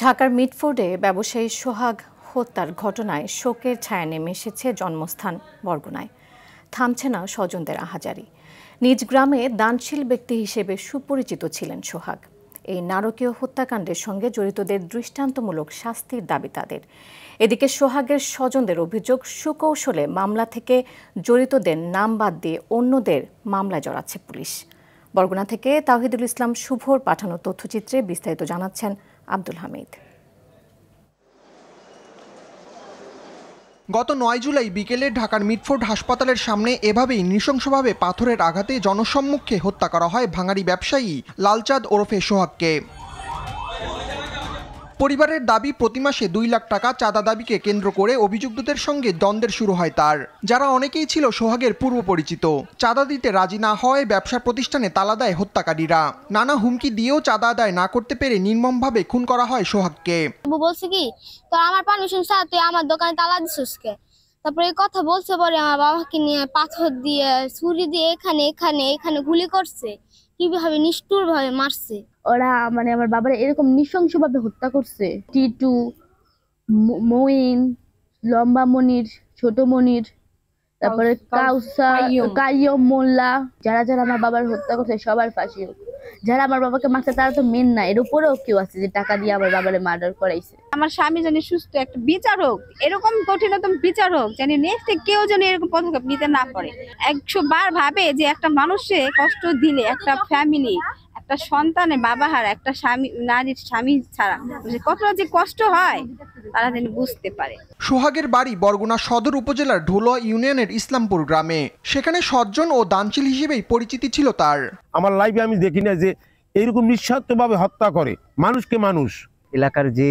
ঢাকার মিটফোর্ডে ব্যবসায়ী সোহাগ হত্যার ঘটনায় শোকের ছায়া নেমে এসেছে জন্মস্থান বরগুনায়। থামছে না স্বজনদের আহাজারি। নিজ গ্রামে দানশীল ব্যক্তি হিসেবে সুপরিচিত ছিলেন সোহাগ। এই নারকীয় হত্যাকাণ্ডের সঙ্গে জড়িতদের দৃষ্টান্তমূলক শাস্তির দাবি তাদের। এদিকে সোহাগের স্বজনদের অভিযোগ, সুকৌশলে মামলা থেকে জড়িতদের নাম বাদ দিয়ে অন্যদের মামলায় জড়াচ্ছে পুলিশ। বরগুনা থেকে তাওহিদুল ইসলাম শুভর পাঠানো তথ্যচিত্রে বিস্তারিত জানাচ্ছেন আব্দুল হামিদ। গত 9 জুলাই বিকেলে ঢাকার মিটফোর্ড হাসপাতালের সামনে এভাবেই নৃশংসভাবে পাথরের আঘাতে জনসম্মুখে হত্যা করা হয় ভাঙাড়ি ব্যবসায়ী লালচাঁদ ওরফে সোহাগকে। পরিবারের দাবি, প্রতি মাসে 2 লাখ টাকা চাঁদা দাবিকে কেন্দ্র করে অভিযুক্তদের সঙ্গে দ্বন্দ্বের শুরু হয় তার, যারা অনেকেই ছিল সোহাগের পূর্ব পরিচিত। চাঁদা দিতে রাজি না হয় ব্যবসা প্রতিষ্ঠানে তালা দেয় হত্যাকারীরা। নানা হুমকি দিয়েও চাঁদা আদায় না করতে পেরে নির্মমভাবে খুন করা হয় সোহাগকে। বলছে কি, তো আমার পারমিশন ছাড়া তুই আমার দোকানে তালা দিছিস কে? তারপরে এই কথা বলছে, পরে আমার বাবাকে নিয়ে পাথর দিয়ে ছুরি দিয়ে এখানে এখানে এখানে গুলি করছে। কিভাবে নিষ্ঠুর ভাবে মারছে ওরা, মানে আমার বাবার এরকম নৃশংসভাবে হত্যা করছে। টিটু, মঈন, লম্বা মনির, ছোট মনির, তারপরে কাইয়ুম মোল্লা, যারা যারা আমার বাবার হত্যা করছে সবার ফাঁসি হোক। যারা আমার বাবাকে মারছে তারা তো মেন না, এর উপরেও কেউ আছে যে টাকা দিয়ে আমার বাবারে মার্ডার করাইছে। আমার স্বামী জানি সুস্থ একটা বিচার হোক, এরকম কঠিনতম বিচার হোক, জানি নেক্সট কেউ যেন এরকম পদক্ষেপ নিতে না পারে। 100 বার ভাবে যে একটা মানুষে কষ্ট দিলে, একটা ফ্যামিলি, একটা সন্তানের বাবা হারা, একটা স্বামী, নারীর স্বামী ছাড়া কতটা যে কষ্ট হয় তারা যেন বুঝতে পারে। সোহাগের বাড়ি বরগুনা সদর উপজেলার ঢোলোয়া ইউনিয়নের ইসলামপুর গ্রামে। সেখানে সজ্জন ও দানশীল হিসেবেই পরিচিতি ছিল তার। আমার লাইফে আমি দেখি না যে এইরকম নিঃস্বার্থভাবে হত্যা করে মানুষকে মানুষ। এলাকার যে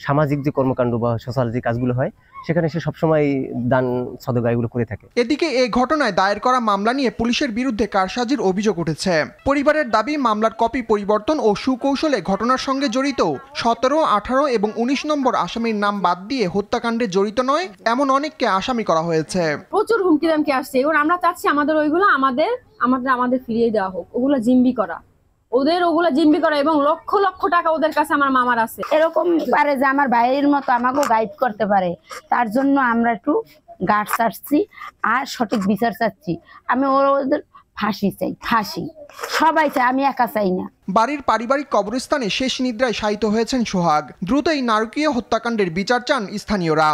সামাজিক যে কর্মকাণ্ড বা সোশ্যাল যে কাজগুলো হয় সেখানে সে সবসময় দান সদকা এগুলো করে থাকে। এদিকে এই ঘটনায় দায়ের করা মামলা নিয়ে পুলিশের বিরুদ্ধে কারসাজির অভিযোগ উঠেছে। পরিবারের দাবি, মামলার কপি পরিবর্তন ও সুকৌশলে ঘটনার সঙ্গে জড়িত 17, 18 এবং 19 নম্বর আসামির নাম বাদ দিয়ে হত্যাকাণ্ডে জড়িত নয় এমন অনেককে আসামি করা হয়েছে। প্রচুর হুমকি দামকি আসছে এবং আমরা চাচ্ছি আমাদের ওইগুলো আমাদের ফিরিয়ে দেওয়া হোক। ওগুলো জিম্বি করা, ওগুলা জিম্বি করা এবং লক্ষ লক্ষ টাকা ওদের কাছে আমার মামার আছে। এরকম পারে যে আমার ভাইয়ের মতো আমাকেও গাইড করতে পারে, তার জন্য আমরা একটু গার্ড চাচ্ছি আর সঠিক বিচার চাচ্ছি। আমি ওদের ফাঁসি চাই, ফাঁসি সবাই চাই, আমি একা চাই না। বাড়ির পারিবারিক কবরস্থানে শেষ নিদ্রায় শায়িত হয়েছেন সোহাগ। দ্রুত এই নারকীয় হত্যাকাণ্ডের বিচার চান স্থানীয়রা।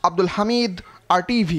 আব্দুল হামিদ, RTV।